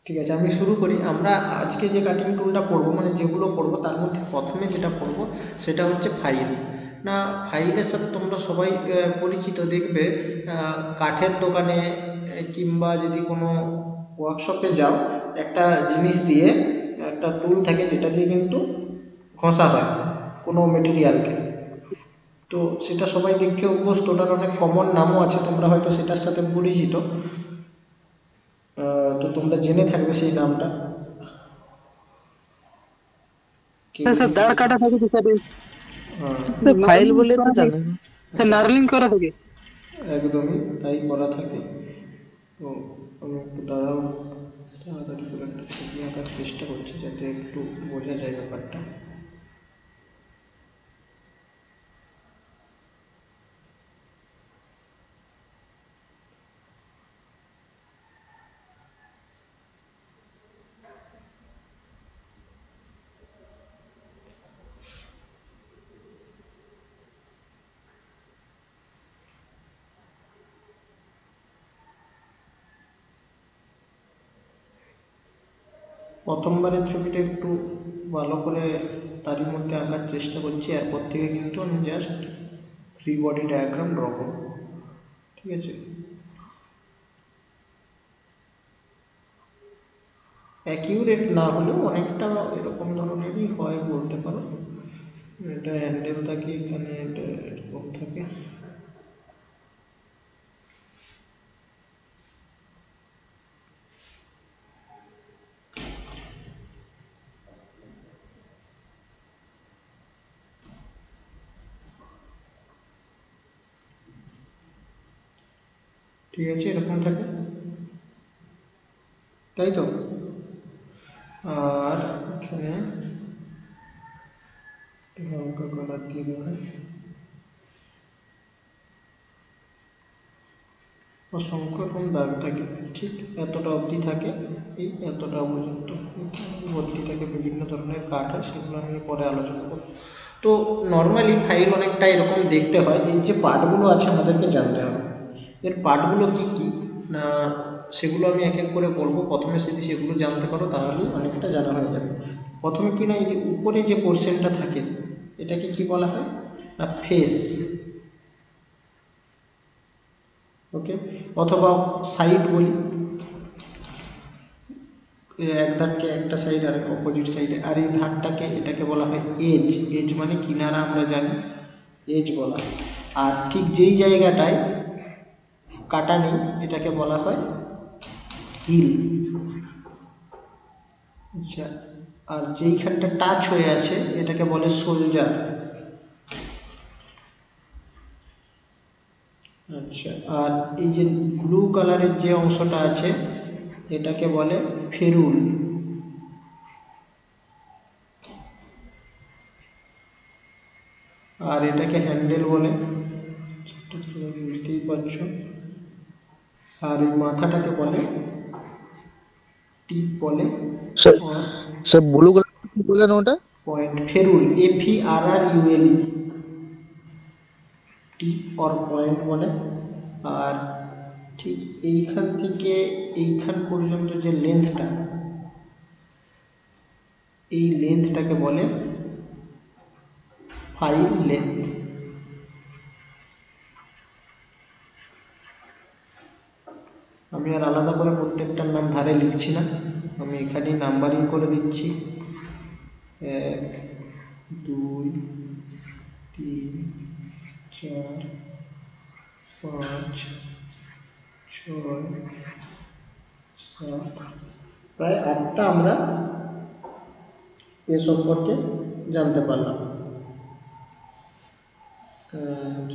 ঠিক আছে, আমি শুরু করি। আমরা আজকে যে কাটিং টুলটা পড়বো, মানে যেগুলো পড়বো তার মধ্যে প্রথমে যেটা পড়বো সেটা হচ্ছে ফাইল। না, ফাইলের সাথে তোমরা সবাই পরিচিত। দেখবে কাঠের দোকানে কিংবা যদি কোনো ওয়ার্কশপে যাও, একটা জিনিস দিয়ে একটা টুল থাকে যেটা দিয়ে কিন্তু ঘষা হয় কোনো মেটেরিয়ালকে। তো সেটা সবাই দেখে অভ্যস্ত, ওটার অনেক কমন নামও আছে, তোমরা হয়তো সেটার সাথে পরিচিত। তো তোমরা জেনে থাকবে সেই নামটা। কেউ স্যার, যদি দাঁড় যদি কাটা থাকে তো স্যার, আহ, ফাইল নার্লিং বলে তো করা থাকে জানেন। স্যার, আচ্ছা, নার্লিং করা থাকে। একদমই তাই করা থাকে। তো আমি একটু দাঁড়াও, তাড়াতাড়ি করে একটা ছবি আঁকার চেষ্টা করছি যাতে একটু বোঝা যায় ব্যাপারটা। প্রথমবারের ছবিটা একটু ভালো করে তারই মধ্যে আঁকার চেষ্টা করছি, এরপর থেকে কিন্তু আমি just free body diagram draw করব। ঠিক আছে, অ্যাকিউরেট না হলেও অনেকটা এরকম ধরনেরই হয় বলতে পারো। এটা হ্যান্ডেল থাকে এখানে, এটা এরকম থাকে। ঠিক আছে, এরকম থাকে, তাই তো। আর এখানে হালকা কালার দিয়ে দেখাই। অসংখ্য এরকম দাগ থাকে, ঠিক এতটা অবধি থাকে, এই এতটা পর্যন্ত ভর্তি থাকে, বিভিন্ন ধরনের কাঠ হয়, সেগুলো আমি পরে আলোচনা করব। তো নর্মালি ফাইল অনেকটা এরকম দেখতে হয়। এই যে পার্টগুলো আছে আমাদেরকে জানতে হবে, এর পার্টগুলো কী কী না, সেগুলো আমি এক এক করে বলবো। প্রথমে যদি সেগুলো জানতে পারো তাহলেই অনেকটা জানা হয়ে যাবে। প্রথমে কি না, এই যে উপরে যে পোর্শনটা থাকে এটাকে কি বলা হয় না, ফেস। ওকে, অথবা সাইড বলি, এক ধারকে একটা সাইড আর অপোজিট সাইডে, আর এই ধারটাকে এটাকে বলা হয় এজ। এজ মানে কিনারা আমরা জানি, এজ বলা হয়। আর ঠিক যেই জায়গাটায় কাটা নেই এটাকে বলা হয় হিল। আচ্ছা, আর যেইখানটা টাচ হয়ে আছে এটাকে বলে শোল্ডার। আচ্ছা, আর এই যে ব্লু কালারের যে অংশটা আছে এটাকে বলে ফেরুল। আর এটাকে হ্যান্ডেল বলে, বুঝতেই পারছো। আর এই মাথাটাকে বলে টিপ বলে, স্যার, আর স্যার ব্লু কালার কি বললেন ওটা? Point, ferrule, FERRULE, tip or point বলে। আর ঠিক এইখান থেকে এইখান পর্যন্ত যে লেন্থটা, এই লেন্থটাকে বলে ফাইল লেন্থ। আমি আর আলাদা করে প্রত্যেকটার নাম ধারে লিখছি না, আমি এখানেই নাম্বারিং করে দিচ্ছি। 1, 2, 3, 4, 5, 6, 7, প্রায় 8টা আমরা এ সম্পর্কে জানতে পারলাম।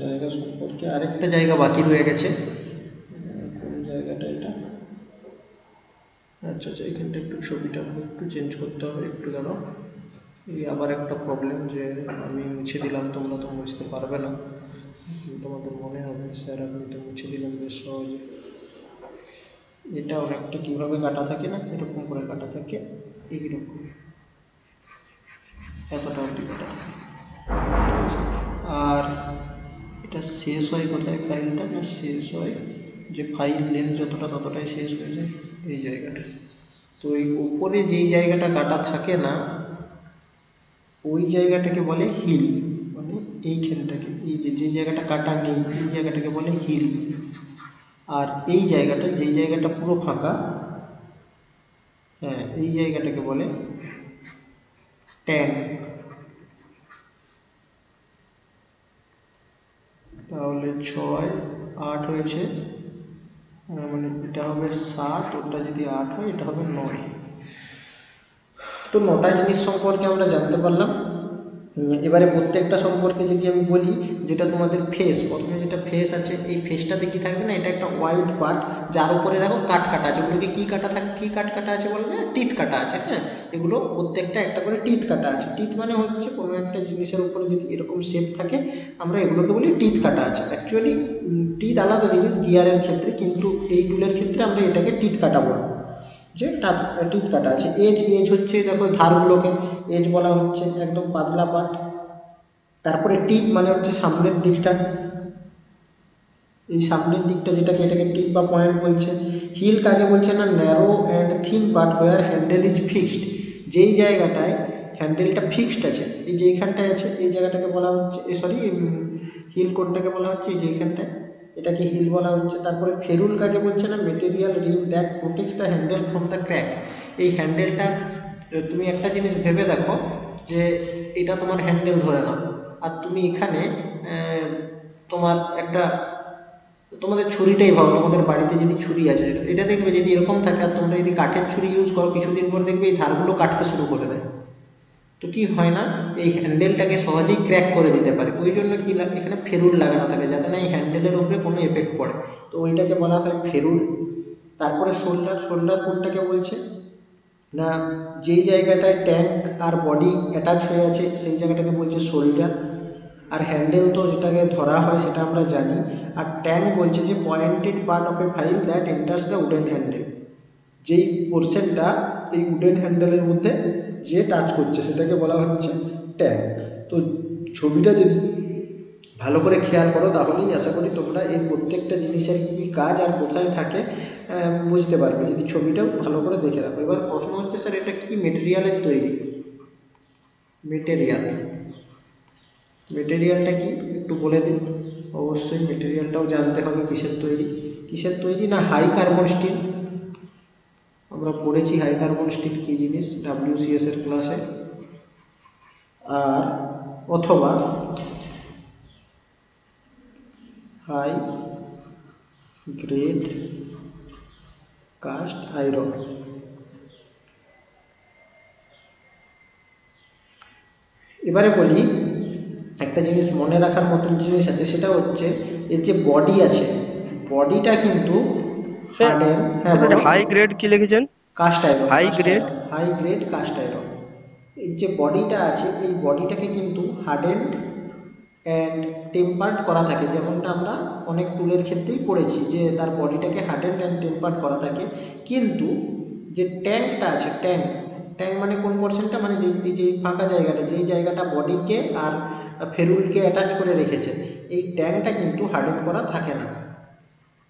জায়গা সম্পর্কে আরেকটা জায়গা বাকি রয়ে গেছে, কোন জায়গাটা এটা? আচ্ছা আচ্ছা, এখানটা একটু ছবিটা একটু চেঞ্জ করতে হবে, একটু দাঁড়াও। এই আবার একটা প্রবলেম যে আমি মুছে দিলাম, তোমরা তো মুছতে পারবে না, তোমাদের মনে হবে স্যার আপনি তো মুছে দিলাম বেশ সহজে। এটা অনেকটা কীভাবে কাটা থাকে না, এরকম করে কাটা থাকে, এইরকম এতটা অবধি কাটা থাকে। ঠিক আছে, আর এটা শেষ হয় কোথায় ফাইলটা, না শেষ হয় যে ফাইল লেন্থ যতটা ততটাই শেষ হয়ে যায় এই জায়গাটা। তো ওই উপরে যেই জায়গাটা কাটা থাকে না ওই জায়গাটাকে বলে হিল, মানে এইখানটাকে, এই যে যে জায়গাটা কাটা নেই এই জায়গাটাকে বলে হিল। আর এই জায়গাটা, যেই জায়গাটা পুরো ফাঁকা, হ্যাঁ এই জায়গাটাকে বলে ট্যাং। তাহলে 6 8 হয়েছে, মানে এটা হবে 7, ওটা যদি 8 হয় এটা হবে 9। তো 9টা জিনিস সম্পর্কে আমরা জানতে পারলাম। এবারে প্রত্যেকটা সম্পর্কে যদি আমি বলি, যেটা তোমাদের ফেস, প্রথমে যেটা ফেস আছে, এই ফেসটাতে কি থাকবে না, এটা একটা হোয়াইট পার্ট যার উপরে দেখো কাট কাটা আছে, ওগুলোকে কী কাটা থাকে, কী কাট কাটা আছে বলবে, টিথ কাটা আছে। হ্যাঁ, এগুলো প্রত্যেকটা একটা করে টিথ কাটা আছে। টিথ মানে হচ্ছে কোনো একটা জিনিসের উপরে যদি এরকম শেপ থাকে আমরা এগুলোকে বলি টিথ কাটা আছে। অ্যাকচুয়ালি টিথ আলাদা জিনিস গিয়ারের ক্ষেত্রে, কিন্তু এই টুলের ক্ষেত্রে আমরা এটাকে টিথ কাটা বলবো, যে টিথ কাটা আছে। এজ, এজ হচ্ছে দেখো ধারগুলোকে এজ বলা হচ্ছে, একদম পাতলা পাট। তারপরে টিপ মানে হচ্ছে সামনের দিকটা, এই সামনের দিকটা যেটাকে, এটাকে টিপ বা পয়েন্ট বলছে। হিল কাকে বলছে না, narrow and thin part where handle is fixed, যেই জায়গাটায় হ্যান্ডেলটা ফিক্সড আছে, এই যে এইখানটায় আছে, এই জায়গাটাকে বলা হচ্ছে, সরি হিল কোনটাকে বলা হচ্ছে, এই যে এইখানটায়, এটাকে হিল বলা হচ্ছে। তারপরে ফেরুল কাকে বলছে না, material ring that protects the handle from the crack. এই হ্যান্ডেলটা তুমি একটা জিনিস ভেবে দেখো, যে এটা তোমার হ্যান্ডেল ধরে নাও, আর তুমি এখানে তোমার একটা, তোমাদের ছুরিটাই ভাবো, তোমাদের বাড়িতে যদি ছুরি আছে, এটা দেখবে যদি এরকম থাকে, আর তোমরা যদি কাঠের ছুরি ইউজ করো, কিছুদিন পর দেখবে এই ধারগুলো কাটতে শুরু করে দেয়। তো কি হয় না, এই হ্যান্ডেলটাকে সহজেই ক্র্যাক করে দিতে পারে। ওই জন্য কি এখানে ফেরুল লাগানো থাকে, যাতে না এই হ্যান্ডেলের উপরে কোনো এফেক্ট পড়ে। তো ওইটাকে বলা হয় ফেরুল। তারপরে শোল্ডার, শোল্ডার কোনটাকে বলছে না, যেই জায়গাটায় ট্যাঙ্ক আর বডি অ্যাটাচ হয়ে আছে সেই জায়গাটাকে বলছে শোল্ডার। আর হ্যান্ডেল তো যেটাকে ধরা হয় সেটা আমরা জানি। আর ট্যাঙ্ক বলছে যে pointed part of A file that enters the wooden handle, যেই পোর্শনটা এই উডেন হ্যান্ডেলের মধ্যে যে টাচ করছে সেটাকে বলা হচ্ছে ট্যাঙ্ক। তো ছবিটা যদি ভালো করে খেয়াল করো তাহলেই আশা করি তোমরা এই প্রত্যেকটা জিনিসের কী কাজ আর কোথায় থাকে বুঝতে পারবে, যদি ছবিটাও ভালো করে দেখে রাখো। এবার প্রশ্ন হচ্ছে, স্যার এটা কি মেটেরিয়ালের তৈরি? মেটেরিয়াল, মেটেরিয়ালটা কি একটু বলে দিন। অবশ্যই মেটেরিয়ালটাও জানতে হবে, কিসের তৈরি, কিসের তৈরি না, হাই কার্বন স্টিল। আমরা পড়েছি হাই কার্বন স্টিল কী জিনিস WCS এর ক্লাসে। আর অথবা হাই গ্রেড কাস্ট আয়রন। এবারে বলি, একটা জিনিস মনে রাখার মতন জিনিস আছে, সেটা হচ্ছে এর যে বডি আছে, বডিটা কিন্তু হার্ডেন। হ্যাঁ বলো। হাই গ্রেড কি লিখেছেন? Cast iron, high cast grade. Iron, high grade cast iron. এই যে বডিটা আছে এই বডিটাকে কিন্তু হার্ডেন্ড অ্যান্ড টেম্পার্ড করা থাকে, যেমনটা আমরা অনেক টুলের ক্ষেত্রেই পড়েছি যে তার বডিটাকে হার্ডেন্ড অ্যান্ড টেম্পার্ড করা থাকে। কিন্তু যে ট্যাঙ্কটা আছে, ট্যাঙ্ক, ট্যাঙ্ক মানে কোন পোর্শনটা, মানে এই যে ফাঁকা জায়গাটা, যেই জায়গাটা বডিকে আর ফেরুলকে অ্যাটাচ করে রেখেছে, এই ট্যাঙ্কটা কিন্তু হার্ডেন্ড করা থাকে না।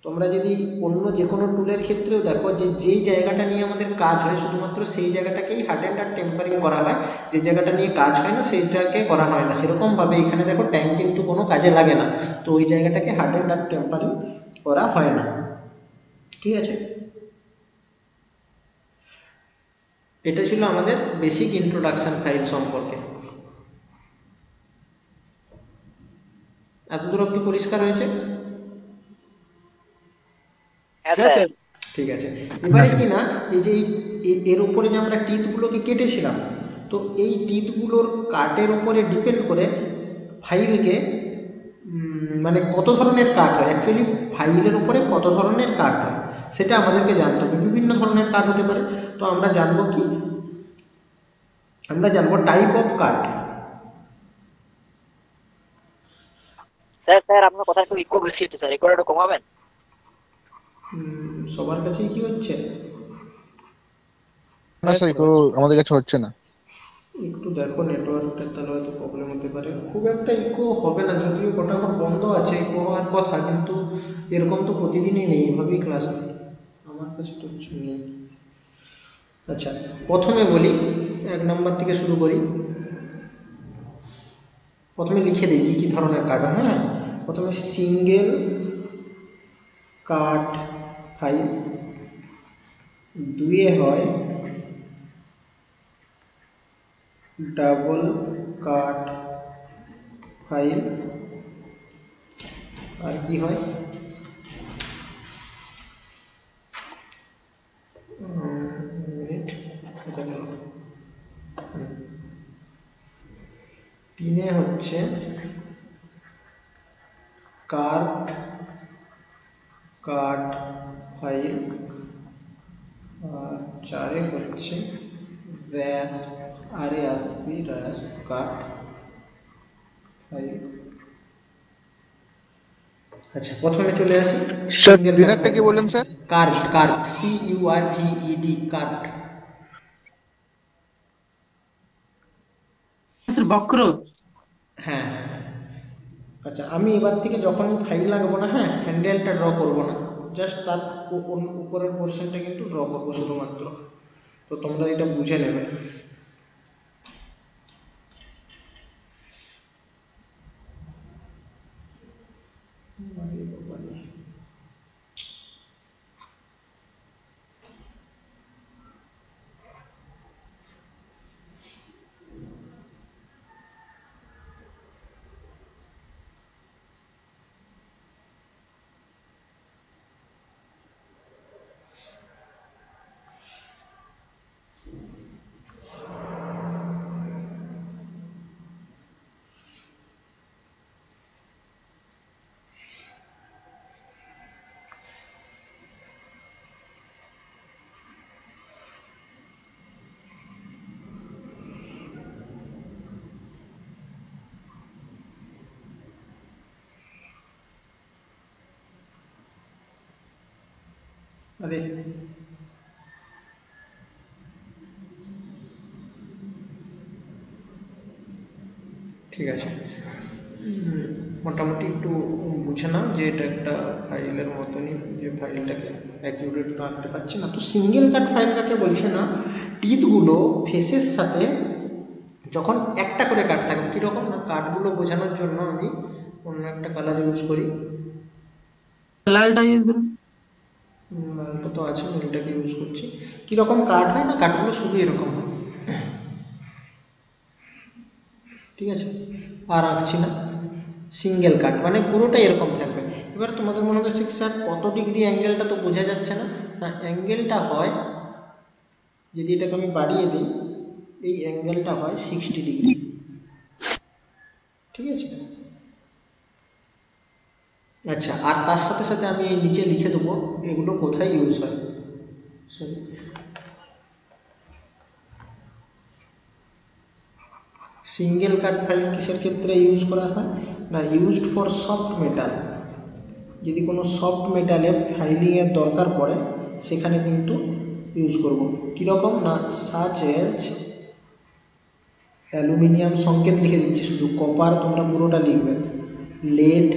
তোমরা যদি অন্য যে কোনো টুলের ক্ষেত্রেও দেখো, যে যেই জায়গাটা নিয়ে আমাদের কাজ হয় শুধুমাত্র সেই জায়গাটাকেই হার্ডেন্ড আর টেম্পারিং করা হয়, যে জায়গাটা নিয়ে কাজ হয় না সেইটাকে করা হয় না। সেরকমভাবে এখানে দেখো ট্যাঙ্ক কিন্তু কোনো কাজে লাগে না, তো ওই জায়গাটাকে হার্ডেন্ড আর টেম্পারিং করা হয় না। ঠিক আছে, এটা ছিল আমাদের বেসিক ইন্ট্রোডাকশান ফাইল সম্পর্কে। এতদূর অব্দি পরিষ্কার হয়েছে? হ্যাঁ স্যার। ঠিক আছে। এবারে কি না, এই যে এর উপরে যে আমরা টিথগুলোকে কেটেছিলাম, তো এই টিথগুলোর কাটের উপরে ডিপেন্ড করে ফাইলকে মানে কত ধরনের কাট হয়, অ্যাকচুয়ালি ফাইলের উপরে কত ধরনের কাট হয় সেটা আমাদেরকে জানতে হবে। বিভিন্ন ধরনের কাট হতে পারে। তো আমরা জানবো কি, আমরা জানবো type of cut. Sir sir আপনার কথা একটু ইকো বেশি হচ্ছে স্যার, ইকোটা একটু কমাবেন। সবার কাছেই কি হচ্ছে? না স্যার, কেউ আমাদের কাছে হচ্ছে না। একটু দেখো নেটওয়ার্কটা, তাহলে হয়তো প্রবলেম হতে পারে। খুব একটা ইকো হবে না, যদিও গোটা বন্ধ আছে, ইকো হওয়ার কথা, কিন্তু এরকম তো প্রতিদিনই নেই, এভাবেই ক্লাস নেই। আমার কাছে তো কিছু নেই। আচ্ছা, প্রথমে বলি 1 নম্বর থেকে শুরু করি। প্রথমে লিখে দিই কী কী ধরনের কার্ড হয়। হ্যাঁ, প্রথমে সিঙ্গেল কার্ড ফাইল, দুয়ে হয় ডাবল কার্ড ফাইল, আর কি হয় মিনিট, কোথায় গেল? তিনে হচ্ছে কার্ড ফাইল, আর চারে হচ্ছে র্যাস কার্ড ফাইল। আচ্ছা, প্রথমে চলে আসি স্যার দিনারটা কি বললেন sir? Curved, CURVED, curved. Sir বক্র। হ্যাঁ, আচ্ছা, আমি এবার থেকে যখন ফাইল লাগাবো না, হ্যাঁ, হ্যান্ডেলটা ড্র করব না, জাস্ট তার উপরের পোর্শনটা কিন্তু ড্র করবো শুধুমাত্র। তো তোমরা এটা বুঝে নেবে। আরে ঠিক আছে, মোটামুটি একটু বুঝে নাও যে এটা একটা ফাইলের মতনই, যে ফাইলটাকে অ্যাকিউরেট আনতে পারছি না। তো সিঙ্গেল কাট ফাইল কাকে বলছে না, টিথগুলো ফেসের সাথে যখন একটা করে কাট থাকবে, কীরকম না, কাঠগুলো বোঝানোর জন্য আমি অন্য একটা কালার ইউজ করি, লালটা ইউজ করুন। লালটা তো আছে, নীলটাকে ইউজ করছি। কীরকম কাট হয় না, কাঠগুলো শুধু এরকম হয়, ঠিক আছে, আর আঁকছি না। সিঙ্গেল কাট মানে পুরোটাই এরকম থাকবে। এবার তোমাদের মনে হচ্ছে স্যার কত ডিগ্রি অ্যাঙ্গেলটা তো বোঝা যাচ্ছে না। না, অ্যাঙ্গেলটা হয়, যদি এটাকে আমি বাড়িয়ে দিই, এই অ্যাঙ্গেলটা হয় 60 ডিগ্রি, ঠিক আছে। আচ্ছা, আর তার সাথে সাথে আমি এই নিচে লিখে দেবো এগুলো কোথায় ইউজ হয়। সরি, সিঙ্গেল কাট ফাইল কিসের ক্ষেত্রে ইউজ করা হয় না, ইউজড ফর সফট মেটাল। যদি কোনো সফট মেটালে ফাইলিংয়ের দরকার পড়ে সেখানে কিন্তু ইউজ করব। কীরকম না, সাচ এজ অ্যালুমিনিয়াম, সংকেত লিখে দিচ্ছি শুধু, কপার তোমরা পুরোটা লিখবে, লেড,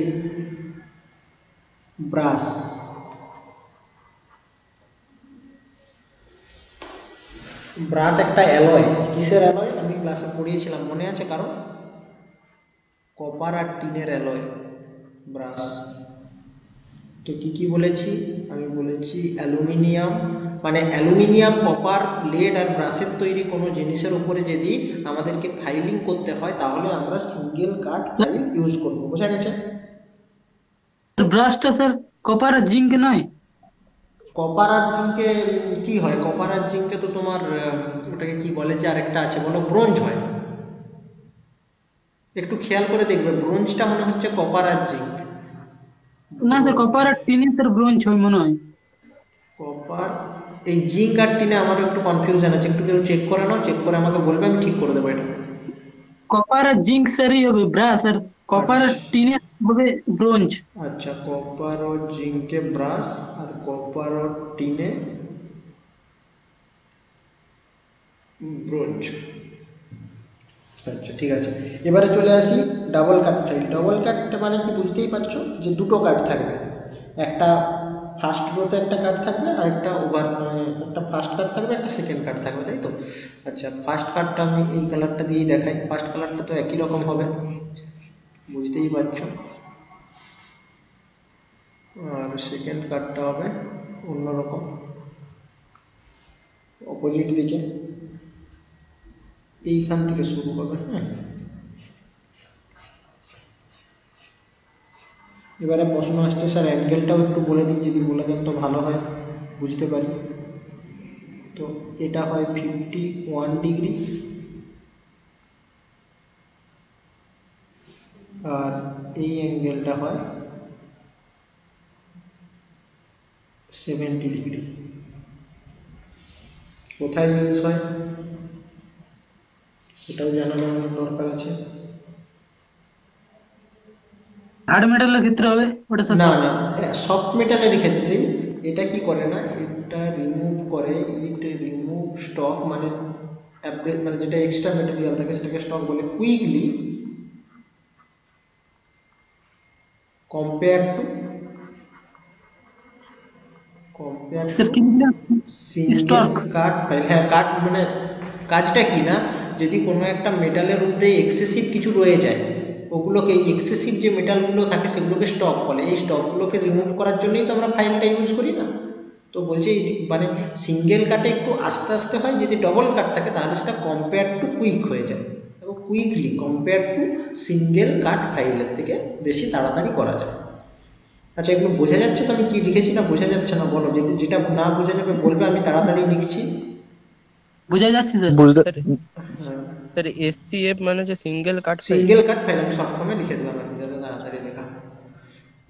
ব্রাশ। ব্রাশ একটা অ্যালয়, কিসের অ্যালয় আমি ক্লাসে পড়িয়েছিলাম, মনে আছে কারণ? কপার আর টিনের অ্যালয় ব্রাশ। তো কী কী বলেছি আমি, বলেছি অ্যালুমিনিয়াম, মানে অ্যালুমিনিয়াম, কপার, লেড আর ব্রাশের তৈরি কোনো জিনিসের উপরে যদি আমাদেরকে ফাইলিং করতে হয় তাহলে আমরা সিঙ্গেল কাট ফাইল ইউজ করব। বোঝা গেছে? ব্রাশটা স্যার কপার আর জিঙ্ক নয়? কপার আর জিঙ্কে কী হয়, কপার আর জিঙ্কে তো তোমার ওটাকে কি বলে, যে আরেকটা আছে বলো, ব্রোঞ্জ হয়। একটু খেয়াল করে দেখবে, ব্রোঞ্জটা মনে হচ্ছে কপার আর জিঙ্ক। না স্যার, কপার আর টিনে স্যার ব্রোঞ্জ হয় মনে হয়। কপার, এই জিঙ্ক আর টিনে আমারও একটু কনফিউশন আছে, একটু কেউ চেক করে নাও, চেক করে আমাকে বলবে, আমি ঠিক করে দেবো এটা। কপার আর জিঙ্ক স্যারই হবে ব্রাশ, আর কপার আর টিনে হবে ব্রোঞ্জ। আচ্ছা, কপার ও জিঙ্কে ব্রাশ, আর কপার ও টিনে ব্রোঞ্জ। আচ্ছা, ঠিক আছে। এবারে চলে আসি ডাবল কাট ফাইল। ডাবল কাট মানে কি বুঝতেই পারছো, যে দুটো কাট থাকবে, একটা ফার্স্ট রোতে একটা কার্ড থাকবে আর একটা একটা ফার্স্ট কার্ড থাকবে, একটা সেকেন্ড কার্ড থাকবে, তাই তো? আচ্ছা, ফার্স্ট কার্ডটা আমি এই কালারটা দিয়েই দেখাই। ফার্স্ট কালারটা তো একই রকম হবে, বুঝতেই পারছো। আর সেকেন্ড কার্ডটা হবে অন্যরকম, অপোজিট দিকে, এইখান থেকে শুরু হবে। হ্যাঁ, এবারে প্রশ্ন আসছে, স্যার অ্যাঙ্গেলটাও একটু বলে দিন, যদি বলে দেন তো ভালো হয়, বুঝতে পারি। তো এটা হয় 51 ডিগ্রি, আর এই অ্যাঙ্গেলটা হয় 70 ডিগ্রি। কোথায় ইউজ হয় এটাও জানানো আমার দরকার আছে। হার্ড মেটালের ক্ষেত্রে হবে ওটা স্যার? না না, সফট মেটালের ক্ষেত্রে এটা কি করে না, এটা রিমুভ করে, ইট রিমুভ স্টক, মানে মানে যেটা এক্সট্রা মেটেরিয়াল থাকে সেটাকে স্টক বলে, কুইকলি কম্পেয়ার টু স্যার কি বললেন? সিঙ্গেল স্টক কাট ফাইল। হ্যাঁ, কাট মানে কাজটা কি না, যদি কোনো একটা মেটালের উপরে এক্সেসিভ কিছু রয়ে যায়, ওগুলোকে এক্সেসিভ যে মেটালগুলো থাকে সেগুলোকে স্টক বলে। এই স্টকগুলোকে রিমুভ করার জন্যই তো আমরা ফাইলটা ইউজ করি না। তো বলছি মানে সিঙ্গেল কাটে একটু আস্তে আস্তে হয়, যদি ডবল কাট থাকে তাহলে সেটা কম্পেয়ার টু কুইক হয়ে যায়, এবং কুইকলি কম্পেয়ার টু সিঙ্গেল কাট ফাইলের থেকে বেশি তাড়াতাড়ি করা যায়। আচ্ছা, এগুলো বোঝা যাচ্ছে তো আমি কি লিখেছি, না বোঝা যাচ্ছে না বলো? যদি যেটা না বোঝা যাবে বলবে, আমি তাড়াতাড়ি লিখছি। বোঝা যাচ্ছে স্যার? বুঝতে স্যার এসসিএফ মানে যে সিঙ্গেল কাট সিঙ্গেল কাট ফাইল আমি সবসময় লিখে দিলাম আর কি, যাতে তাড়াতাড়ি লেখা।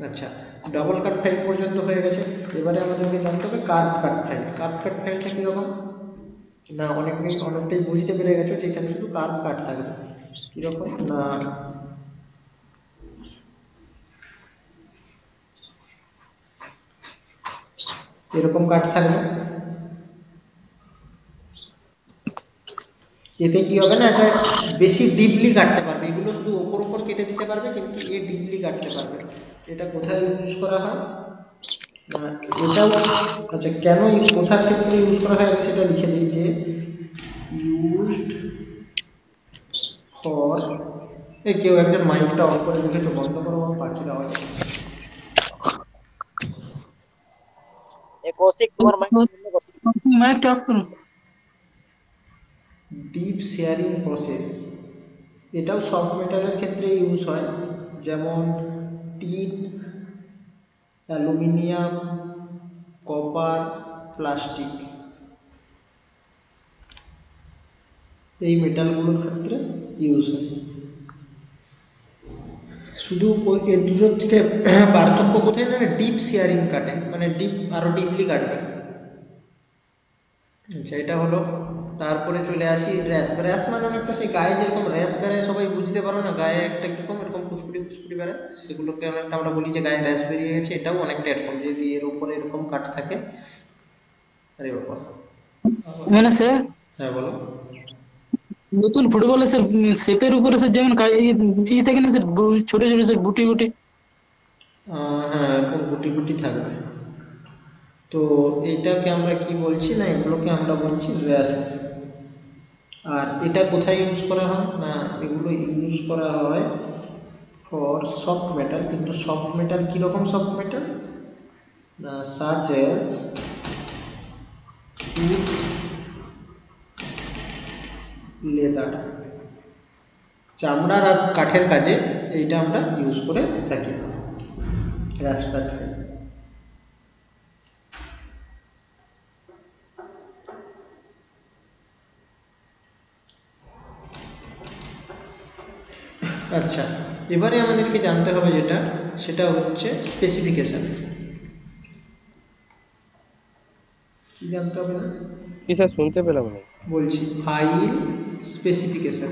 আচ্ছা, ডবল কাট ফাইল পর্যন্ত হয়ে গেছে। এবারে আমাদেরকে জানতে হবে কার্ভ কাট ফাইল। কার্ভ কাট ফাইলটা কীরকম, না অনেকটাই বুঝতে পেরে গেছো যে এখানে শুধু কার্ভ কাট থাকবে। কীরকম না, এরকম কাট থাকবে। এতে কি হবে না, এটা বেশি ডিপলি কাটতে পারবে, এগুলো শুধু ওপর কেটে দিতে পারবে, কিন্তু এ ডিপলি কাটতে পারবে। এটা কোথায় ইউজ করা হয় না, এটাও আচ্ছা, কেন কোথার ক্ষেত্রে ইউজ করা হয় সেটা লিখে দিই, যে ইউজড ফর, কেউ একজন মাইকটা অন করে লিখেছো, বন্ধ করো, পাখির আওয়াজ আসছে। কৌশিক তোমার মাইক বন্ধ করো। মাইকটা অফ করুন। ডিপ শেয়ারিং প্রসেস, এটাও সফট মেটালের ক্ষেত্রে ইউজ হয়, যেমন টিন, অ্যালুমিনিয়াম, কপার, প্লাস্টিক, এই মেটালগুলোর ক্ষেত্রে ইউজ হয়। শুধু এর দুটোর থেকে পার্থক্য কোথায় না, ডিপ শেয়ারিং কাটে, মানে আরও ডিপলি কাটবে। আচ্ছা, এটা হলো। তারপরে চলে আসি র্যাশ। র্যাশ মানে অনেকটা সেই গায়ে যেরকম র্যাশ বেড়ায়, সবাই বুঝতে পারো না, গায়ে একটা কীরকম এরকম ফুসফুটি বেড়ায়, সেগুলোকে অনেকটা আমরা বলি যে গায়ে র্যাশ বেরিয়ে গেছে। এটাও অনেকটা এরকম, যদি এর উপরে এরকম কাট থাকে। আরে বাবা, মানে স্যার হ্যাঁ বলো। নতুন ফুটবলে স্যার শেপের উপরে স্যার যেমন ই থাকে না স্যার, ছোট ছোট স্যার বুটি বুটি। হ্যাঁ, এরকম গুটি থাকবে। তো এইটাকে আমরা কি বলছি না, এগুলোকে আমরা বলছি র্যাশ। আর এটা কোথায় ইউজ করা হয় না, এগুলো ইউজ করা হয় ফর সফট মেটাল। কিন্তু সফট মেটাল কীরকম সফট মেটাল না, সাচ এজ উড, লেদার, চামড়ার আর কাঠের কাজে এইটা আমরা ইউজ করে থাকি, র্যাশ কাট। আচ্ছা, এবারে আমাদেরকে জানতে হবে যেটা, সেটা হচ্ছে স্পেসিফিকেশান। কি জানতে হবে না, কি স্যার শুনতে পেলাম না। বলছি ফাইল স্পেসিফিকেশান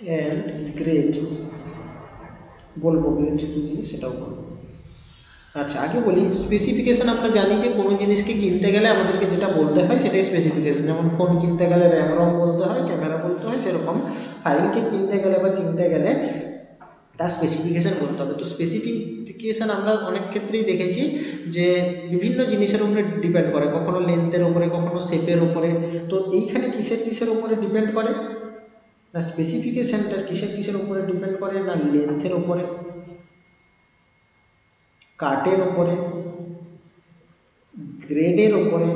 অ্যান্ড গ্রেডস, বলবো গ্রেডস কী জিনিস সেটাও বলবো। আচ্ছা, আগে বলি স্পেসিফিকেশান। আমরা জানি যে কোনো জিনিসকে কিনতে গেলে আমাদেরকে যেটা বলতে হয় সেটাই স্পেসিফিকেশান। যেমন ফোন কিনতে গেলে র্যাম রম বলতে হয়, ক্যামেরা বলতে হয়, সেরকম ফাইলকে কিনতে গেলে বা চিনতে গেলে তার স্পেসিফিকেশান বলতে হবে। তো স্পেসিফিকেশান আমরা অনেক ক্ষেত্রেই দেখেছি যে বিভিন্ন জিনিসের উপরে ডিপেন্ড করে, কখনো লেন্থের উপরে, কখনো শেপের উপরে। তো এইখানে কিসের উপরে ডিপেন্ড করে না স্পেসিফিকেশানটা কিসের উপরে ডিপেন্ড করে না লেন্থের উপরে, কাটের উপরে, গ্রেডের উপরে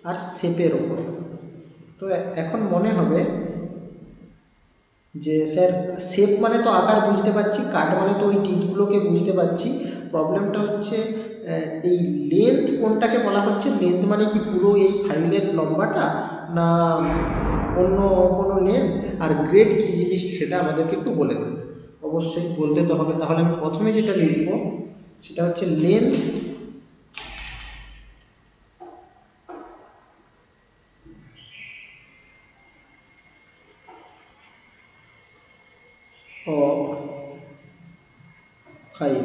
আর শেপের উপরে। তো এখন মনে হবে যে স্যার শেপ মানে তো আকার বুঝতে পারছি, কাট মানে তো ওই টিথগুলোকে বুঝতে পারছি, প্রবলেমটা হচ্ছে এই লেন্থ কোনটাকে বলা হচ্ছে। লেন্থ মানে কি পুরো এই ফাইলের লম্বাটা না অন্য কোনো লেন্থ, আর গ্রেড কী জিনিস সেটা আমাদেরকে একটু বলে দেবে। অবশ্যই বলতে তো হবে। তাহলে আমি প্রথমে যেটা লিখব সেটা হচ্ছে length of file.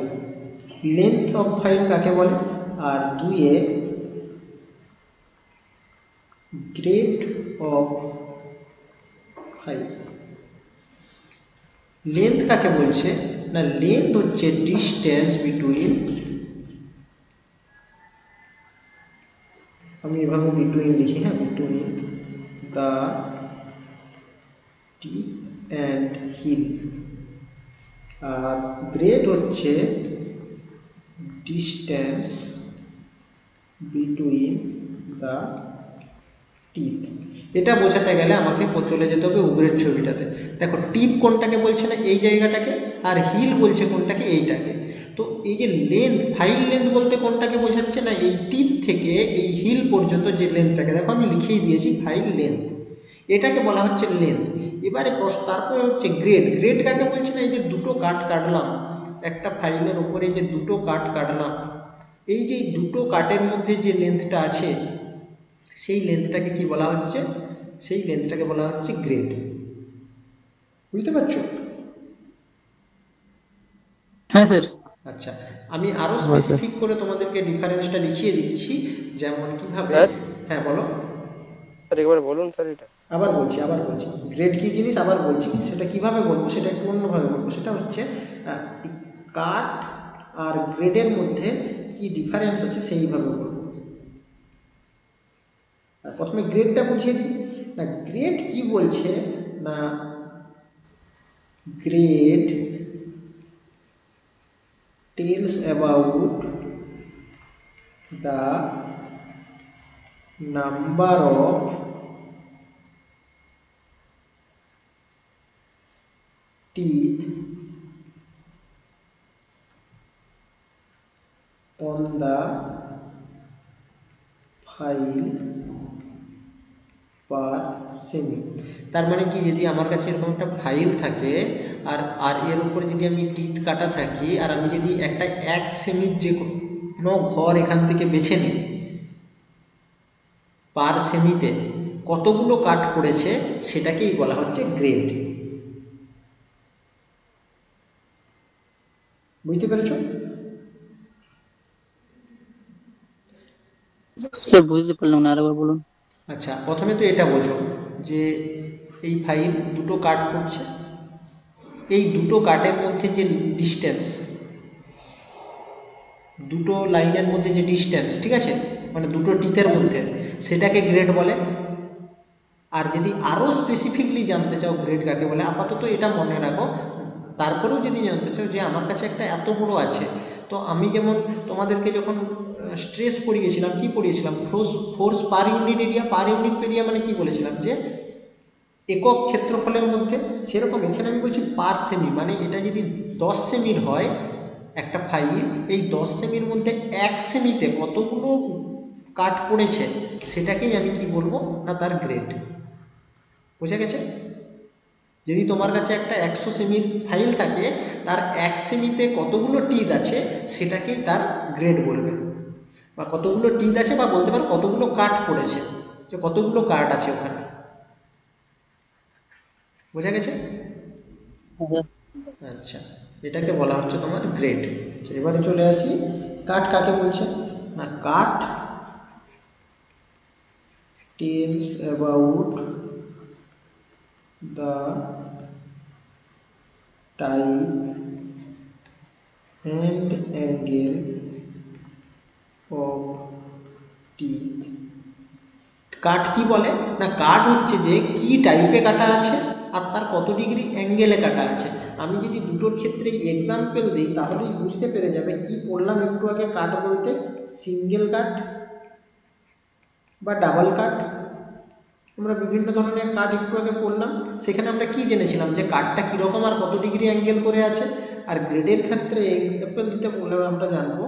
Length of file কাকে বলে, আর দুইয়ে গ্রেড অফ ফাইল। লেন্থ কাকে বলছে না লেন্থ হচ্ছে ডিস্টেন্স বিটুইন, আমি এভাবে বিটুইন লিখি, হ্যাঁ, between the tip and heel. আর গ্রেড হচ্ছে ডিস্টেন্স বিটুইন দ্য টিথ। এটা বোঝাতে গেলে আমাকে চলে যেতে হবে উপরের ছবিটাতে। দেখো টিপ কোনটাকে বলছে না এই জায়গাটাকে, আর হিল বলছে কোনটাকে এইটাকে। তো এই যে লেন্থ, ফাইল লেন্থ বলতে কোনটাকে বোঝাচ্ছে না এই টিপ থেকে এই হিল পর্যন্ত যে লেন্থটাকে, দেখো আমি লিখেই দিয়েছি ফাইল লেন্থ, এটাকে বলা হচ্ছে লেন্থ। এবারে তারপরে হচ্ছে গ্রেড। গ্রেড কাকে বলছে না এই যে দুটো কাট কাটলাম একটা ফাইলের উপরে, যে দুটো কাট কাটলাম, এই যে দুটো কাটের মধ্যে যে লেন্থটা আছে সেই লেন্থটাকে কি বলা হচ্ছে, সেই লেন্থটাকে বলা হচ্ছে গ্রেড। বুঝতে পারছো? হ্যাঁ স্যার। আচ্ছা, আমি আরও স্পেসিফিক করে তোমাদেরকে ডিফারেন্সটা লিখিয়ে দিচ্ছি, যেমন কিভাবে। হ্যাঁ বলো স্যার, একবার বলুন স্যার এটা। আবার বলছি গ্রেড কী জিনিস আবার বলছি, সেটা কিভাবে বলবো সেটা একটু অন্যভাবে বলবো। সেটা হচ্ছে কাট আর গ্রেডের মধ্যে কি ডিফারেন্স আছে সেইভাবে বলবো। প্রথমে গ্রেডটা বুঝিয়ে দিই। না গ্রেড কি বলছে না grade tells about the number of teeth on the file per semi। তার মানে কি, যদি আমার কাছে এরকম একটা ফাইল থাকে আর আর এর উপরে যদি আমি টিথ কাটা থাকি, আর আমি যদি একটা 1 সেমির যে কোনো ঘর এখান থেকে বেছে নিই, পার সেমিতে কতগুলো কাট পড়েছে সেটাকেই বলা হচ্ছে গ্রেড। বুঝতে পেরেছো? স্যার বুঝতে পারলাম না, আরেকবার বলুন। আচ্ছা, প্রথমে তো এটা বোঝো যে এই ফাইল দুটো কাট পড়ছে, এই দুটো কাটের মধ্যে যে ডিস্টেন্স, দুটো লাইনের মধ্যে যে ডিস্টেন্স, ঠিক আছে, মানে দুটো টিথের মধ্যে, সেটাকে গ্রেড বলে। আর যদি আরও স্পেসিফিকলি জানতে চাও গ্রেড কাকে বলে, আপাতত এটা মনে রাখো। তারপরেও যদি জানতে চাও যে আমার কাছে একটা এত বড় আছে, তো আমি যেমন তোমাদেরকে যখন স্ট্রেস পড়িয়েছিলাম, কি পড়িয়েছিলাম, force per unit area. Per unit area মানে কি বলেছিলাম যে একক ক্ষেত্রফলের মধ্যে, সেরকম এখানে আমি বলছি পার সেমি, মানে এটা যদি 10 সেমির হয় একটা ফাইল, এই 10 সেমির মধ্যে 1 সেমিতে কতগুলো কাট পড়েছে সেটাকেই আমি কি বলবো না তার গ্রেড। বুঝে গেছে? যদি তোমার কাছে একটা 100 সেমির ফাইল থাকে, তার 1 সেমিতে কতগুলো টিথ আছে সেটাকেই তার গ্রেড বলবে, বা কতগুলো টিথ আছে, বা বলতে পারো কতগুলো কাট পড়েছে, যে কতগুলো কাট আছে ওখানে। বোঝা গেছে? আচ্ছা, এটাকে বলা হচ্ছে তোমার গ্রেড। এবারে চলে আসি কাট কাকে বলছে না cut tells about the type and angle of teeth। Cut কি বলে না, কাট হচ্ছে যে কি টাইপে কাটা আছে আর তার কত ডিগ্রি অ্যাঙ্গেলে কাটা আছে। আমি যদি দুটোর ক্ষেত্রে এক্সাম্পল দিই তাহলেই বুঝতে পেরে যাবে কি পড়লাম একটু আগে। কাট বলতে সিঙ্গেল কাট বা ডাবল কাট, আমরা বিভিন্ন ধরনের কাট একটু আগে পড়লাম। সেখানে আমরা কি জেনেছিলাম যে কাটটা কীরকম আর কত ডিগ্রি অ্যাঙ্গেল করে আছে। আর গ্রেডের ক্ষেত্রে এক্সাম্পল দিতে বললে আমরা জানবো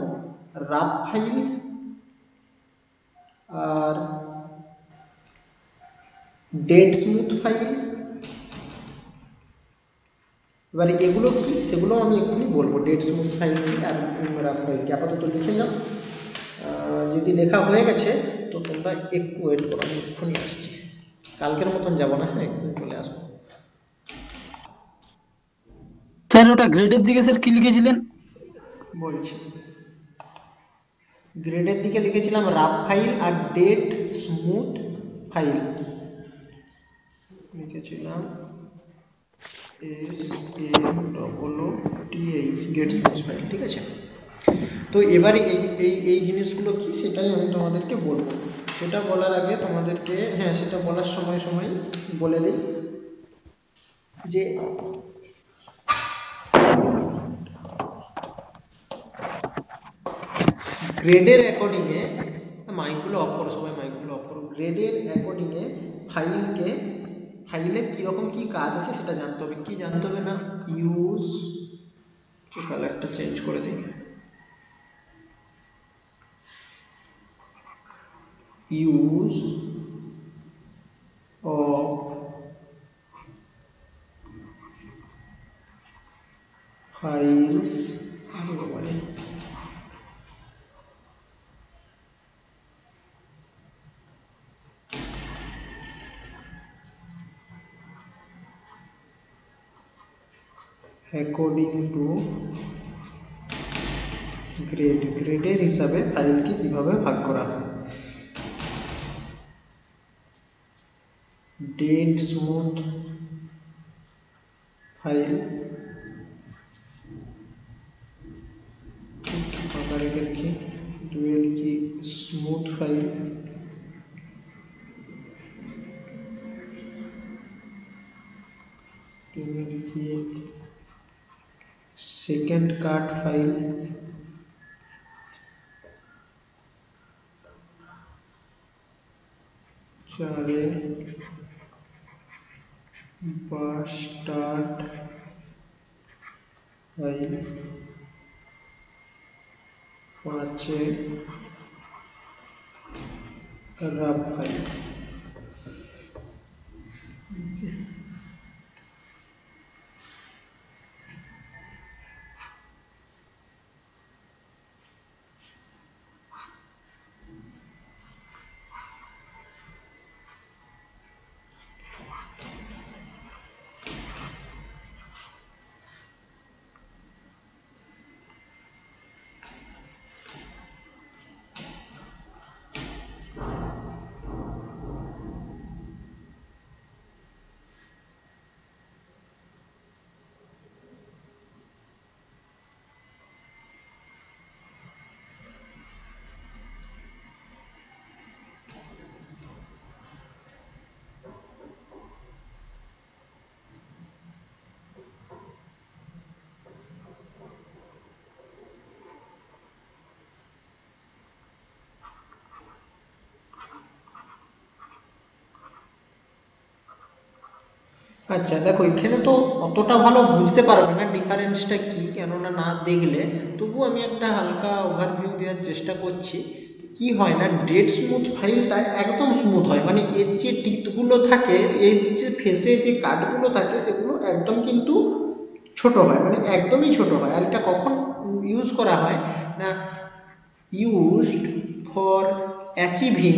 রাফ ফাইল আর ডেড স্মুথ ফাইল। এবারে এগুলো কি সেগুলো আমি এক্ষুনি বলবো, ডেড স্মুথ ফাইল কি আর রাফ ফাইল কি। আপাতত লিখে নাও, যদি লেখা হয়ে গেছে তো তোমরা একটু ওয়েট করো, আমি এক্ষুনি আসছি। কালকের মতন যাবো না, হ্যাঁ এক্ষুনি চলে আসবো। স্যার ওটা গ্রেডের দিকে স্যার কি লিখেছিলেন? বলছি, গ্রেডের দিকে লিখেছিলাম রাফ ফাইল আর ডেড স্মুথ ফাইল লিখেছিলাম SMOOTH গেট স্মুথ ফাইল, ঠিক আছে। তো এবারে এই জিনিসগুলো কি সেটাই আমি তোমাদেরকে বলবো। সেটা বলার আগে তোমাদেরকে, হ্যাঁ সেটা বলার সময় সময় বলে দিই যে গ্রেডের অ্যাকর্ডিংয়ে, মাইকগুলো অফ করো সবাই, মাইকগুলো অফ করো। গ্রেডের অ্যাকর্ডিংয়ে ফাইলের কীরকম কী কাজ আছে সেটা জানতে হবে। কি জানতে হবে না, ইউজ, কালারটা চেঞ্জ করে দিই, use of files according to grade. গ্রেডের হিসাবে ফাইলকে কিভাবে ভাগ করা হয়। ডেড স্মুথ ফাইল ফাঁকা রেখে লিখি, দুয়ে লিখি স্মুথ ফাইল, তিনে লিখি সেকেন্ড কাট ফাইল, চারে বাস্টার্ড ফাইল, পাঁচে রাফ ফাইল। আচ্ছা দেখো, এখানে তো অতটা ভালো বুঝতে পারবে না ডিফারেন্সটা কি, কেননা না দেখলে। তবু আমি একটা হালকা ওভারভিউ দেওয়ার চেষ্টা করছি। কি হয় না, ডেড স্মুথ ফাইলটা একদম স্মুথ হয়, মানে এর যে টিথগুলো থাকে, এর যে ফেসে যে কাটগুলো থাকে সেগুলো একদম কিন্তু ছোট হয়, মানে একদমই ছোট হয়। আর এটা কখন ইউজ করা হয় না, used for achieving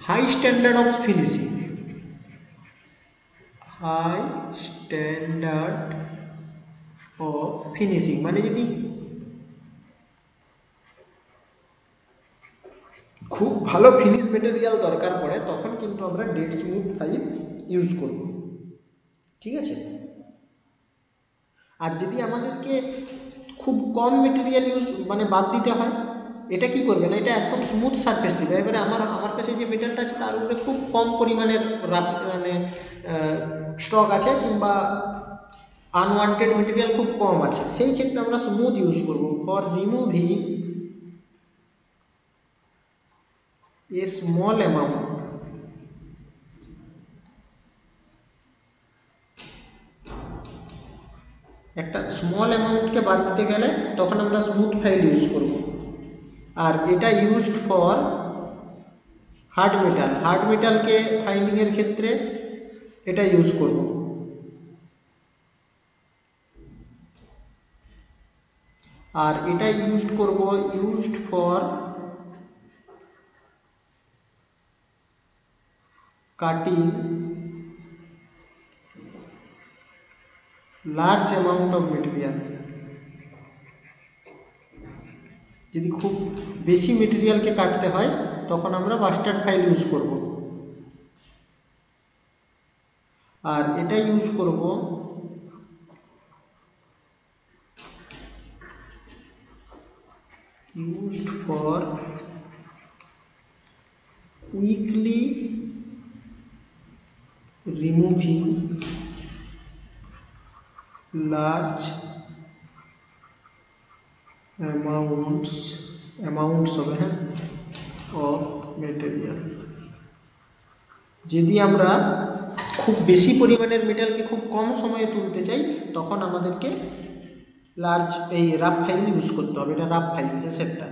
high standard of finishing, high standard of finishing, মানে যদি খুব ভালো ফিনিশ মেটেরিয়াল দরকার পড়ে তখন কিন্তু আমরা ডেড স্মুথ ফাইল ইউজ করব, ঠিক আছে। আর যদি আমাদেরকে খুব কম মেটেরিয়াল ইউজ মানে বাদ দিতে হয়, এটা কি করবে না, এটা একদম স্মুথ সারফেস দিবে। এবারে আমার কাছে যে মেটেরিয়ালটা আছে তার উপরে খুব কম পরিমাণের মানে স্টক আছে, কিংবা আনওয়ান্টেড মেটেরিয়াল খুব কম আছে, সেই ক্ষেত্রে আমরা স্মুথ ইউজ করব। For removing a small amount, একটা স্মল অ্যামাউন্টকে বাদ দিতে গেলে তখন আমরা স্মুথ ফাইল ইউজ করব। আর এটা ইউজড ফর হার্ড মেটালকে ফাইন্ডিংয়ের ক্ষেত্রে এটা ইউজ করব। আর এটা used for cutting large amount of material. যদি খুব বেশি মেটেরিয়ালকে কাটতে হয় তখন আমরা বাস্টার্ড ফাইল ইউজ করব। আর এটা ইউজ করব used for quickly removing large amounts of material। যদি আমরা খুব বেশি পরিমাণের মেটালকে খুব কম সময়ে তুলতে চাই তখন আমাদেরকে এই রাফ ফাইল ইউজ করতে হবে। এটা রাফ ফাইল যে সেটটা।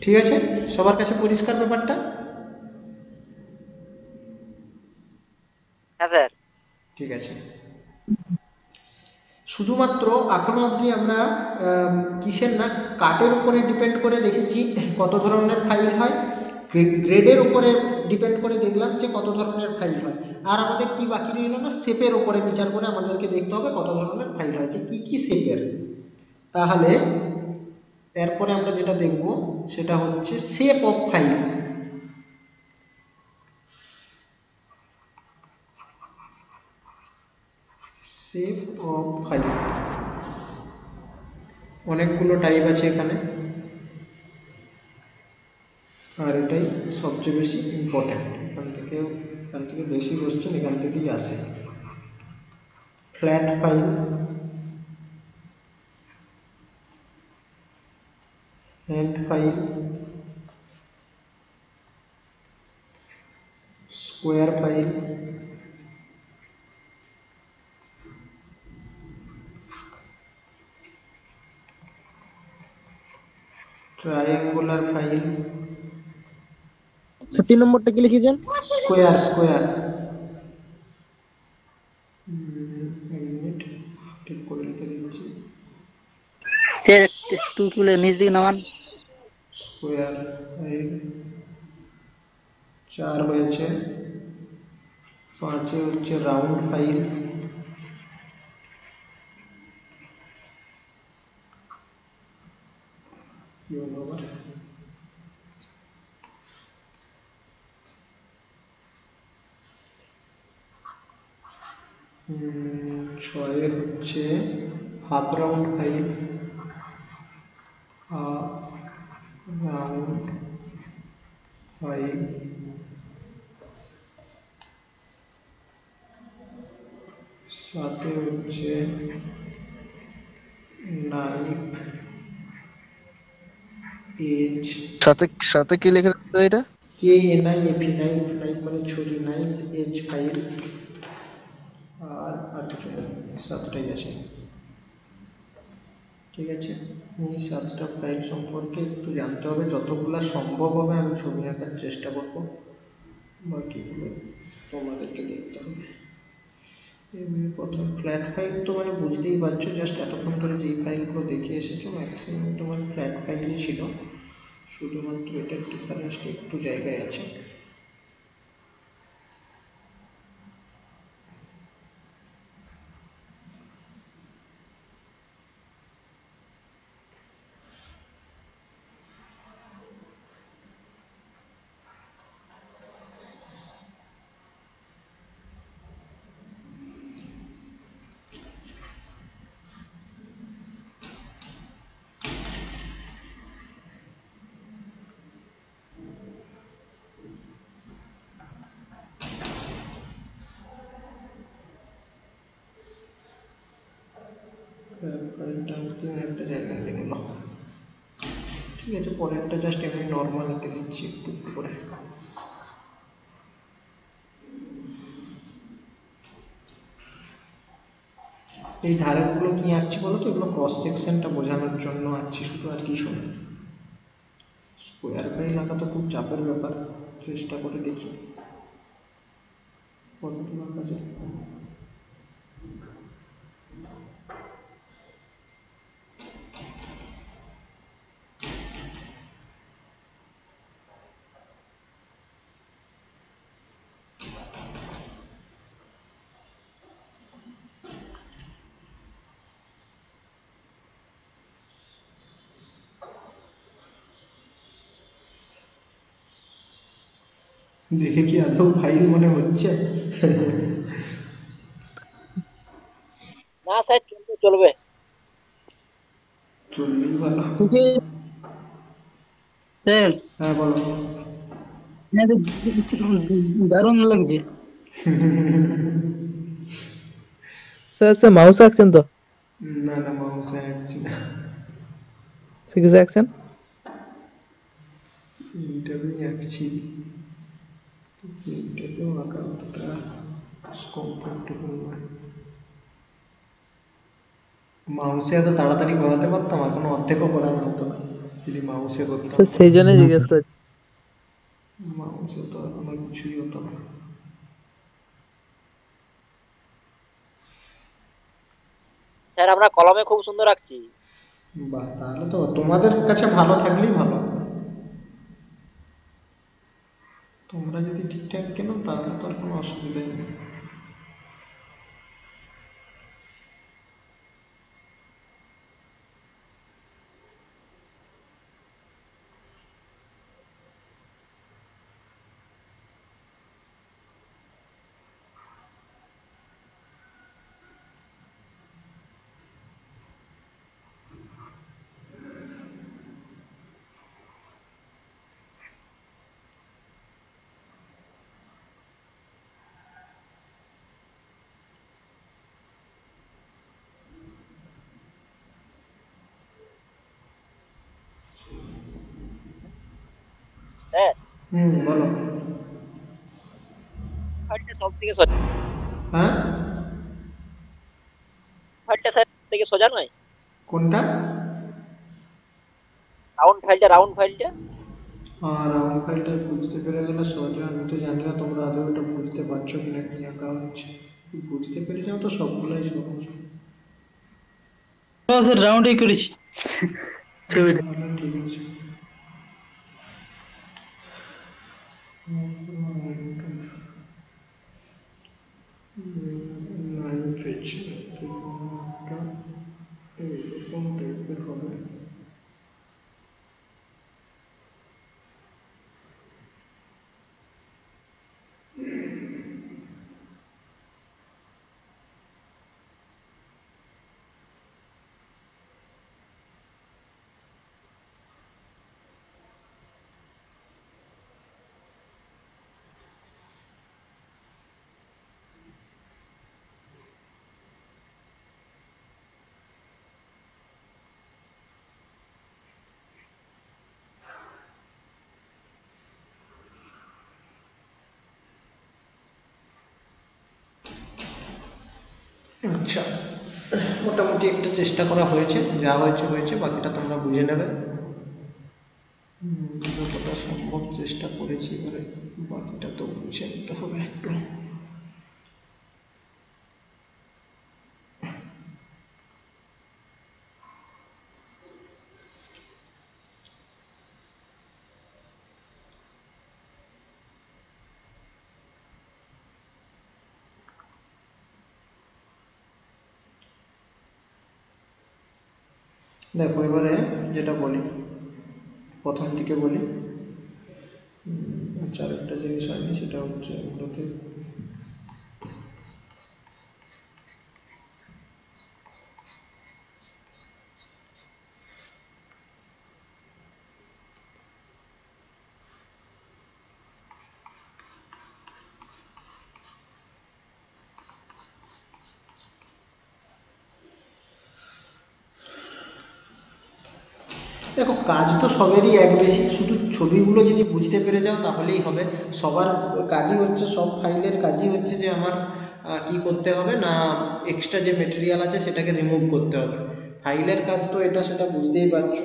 ঠিক আছে, সবার কাছে পরিষ্কার ব্যাপারটা? হ্যাঁ স্যার। ঠিক আছে, শুধুমাত্র এখনো অবধি আমরা কিসের না, কাটের উপরে ডিপেন্ড করে দেখেছি কত ধরনের ফাইল হয়, গ্রেডের উপরে ডিপেন্ড করে দেখলাম যে কত ধরনের ফাইল হয়। আর আমাদের কি বাকি রইল না, শেপের উপরে বিচার করে আমাদেরকে দেখতে হবে কত ধরনের ফাইল হয়, যে কী কী শেপের। তাহলে এরপরে আমরা যেটা দেখব সেটা হচ্ছে shape of file. Shape of file অনেকগুলো টাইপ আছে এখানে, আর এটাই সবচেয়ে বেশি ইম্পর্ট্যান্ট। এখান থেকে বেশি কোশ্চেন এখান থেকেই আসে। Flat file, hand file, square file, triangular file, sir 3 নম্বরটা কি লিখেছেন? স্কোয়ার। মিনিট, ঠিক করে লিখে দিচ্ছি। স্যার একটু তুলে নিচ দিকে নামান। স্কোয়ার ফাইল 4 হয়েছে। 5 হচ্ছে রাউন্ড ফাইল, কি হলো আবার, 6 হচ্ছে half round file, round file, 7 হচ্ছে নাইফ এজ, সাথে কি লেখা আছে এটা? KNIF, নাইফ মানে ছুরি, নাইফ এজ ফাইল। আর কিছু নেই, 7টাই আছে। ঠিক আছে, এই 7টা ফাইল সম্পর্কে একটু জানতে হবে, যতগুলো সম্ভব হবে আমি ছবি আঁকার চেষ্টা করব, বাকিগুলো তোমাদেরকে দেখতে হবে। এমনি প্রথম ফ্ল্যাট ফাইল তো মানে বুঝতেই পারছো, জাস্ট এতক্ষণ ধরে যেই ফাইলগুলো দেখে এসেছো ম্যাক্সিমাম তোমার ফ্ল্যাট ফাইলই ছিল, শুধুমাত্র এটার ডিফারেন্সটা একটু জায়গায় আছে। ফাইলটা আমাকে একটা জায়গায় নিয়ে গেল। ঠিক আছে, পরেরটা জাস্ট এমনি নর্মাল এঁকে দিচ্ছি একটু একটু করে। এই ধারেরগুলো কি আঁকছি বলো তো, এগুলো ক্রস সেকশনটা বোঝানোর জন্য আঁকছি শুধু, আর কি শোনো। স্কোয়ার ফাইল আঁকা তো খুব চাপের ব্যাপার, চেষ্টা করে দেখি কতটুকু আঁকা যায়। দেখে কি আদৌ ফাইল মনে হচ্ছে? না স্যার, চলবে চলবে। চললেই ভালো। তোকে স্যার, হ্যাঁ বলো। হ্যাঁ, দারুণ লাগছে। স্যার স্যার মাউস আঁকছেন তো? না না, মাউসে আঁকছি না, কিসে আঁকছেন? এইটাকেই আঁকছি। এইটাকেও আঁকা অতটা কমফোর্টেবল নয়। মাউসে এত তাড়াতাড়ি করাতে পারতাম, এখনো অর্ধেকও করানো হতো না যদি মাউসে করতাম। স্যার সেই জন্যই জিজ্ঞেস করছি। মাউসে তো এখনো কিছুই হতো না। স্যার আমরা কলমে খুব সুন্দর আঁকছি। বাহ, তাহলে তো তোমাদের কাছে ভালো থাকলেই ভালো। তোমরা যদি ঠিকঠাক কেনো তাহলে তো আর কোনো অসুবিধাই নেই। স্যার বলো। ফাইলটা সব থেকে সোজা, হ্যাঁ, ফাইলটা স্যার থেকে সোজা নয়। কোনটা? রাউন্ড ফাইলটা। আর রাউন্ড ফাইলটা বুঝতে পেরে গেলে সহজে। আমি তো জানি না তোমরা আদৌ এটা বুঝতে পারছো কিনা কি আঁকা হচ্ছে। বুঝতে পেরে যাও তো সবগুলোই সহজ। স্যার রাউন্ডই করেছি ছবিটা। তাহলে ঠিক আছে। নাইট্রোজেনটা এইরকম টাইপের হবে। আচ্ছা, মোটামুটি একটা চেষ্টা করা হয়েছে, যা হয়েছে হয়েছে, বাকিটা তোমরা বুঝে নেবে। যতটা সম্ভব চেষ্টা করেছি, এবারে বাকিটা তো বুঝে নিতে হবে একটু। দেখো এবারে যেটা বলি, প্রথম থেকে বলি। আচ্ছা, আরেকটা জিনিস হয়নি, সেটা হচ্ছে এগুলোতে দেখো কাজ তো সবেরই এক বেশি, শুধু ছবিগুলো যদি বুঝতে পেরে যাও তাহলেই হবে। সবার কাজই হচ্ছে, সব ফাইলের কাজই হচ্ছে যে আমার কি করতে হবে না, এক্সট্রা যে মেটেরিয়াল আছে সেটাকে রিমুভ করতে হবে। ফাইলের কাজ তো এটা, সেটা বুঝতেই পারছো।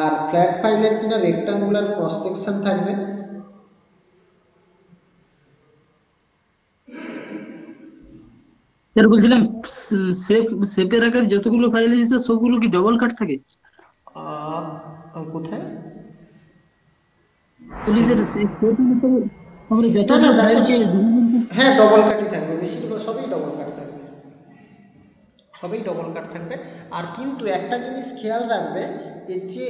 আর ফ্ল্যাট ফাইলের কিনা রেক্টাঙ্গুলার ক্রস সেকশন থাকবে। স্যার বলছিলাম সেপ সেপের আকার যতগুলো ফাইল আছে স্যার সবগুলো কি ডবল কাট থাকে? কোথায়? বলি স্যার সেপের ভিতরে আমরা না না যতগুলো দেখো, ফাইলকে হ্যাঁ ডবল কাটই থাকবে, বেশিরভাগ সবই ডবল কাট থাকবে, সবই ডবল কাট থাকবে। আর কিন্তু একটা জিনিস খেয়াল রাখবে, এর যে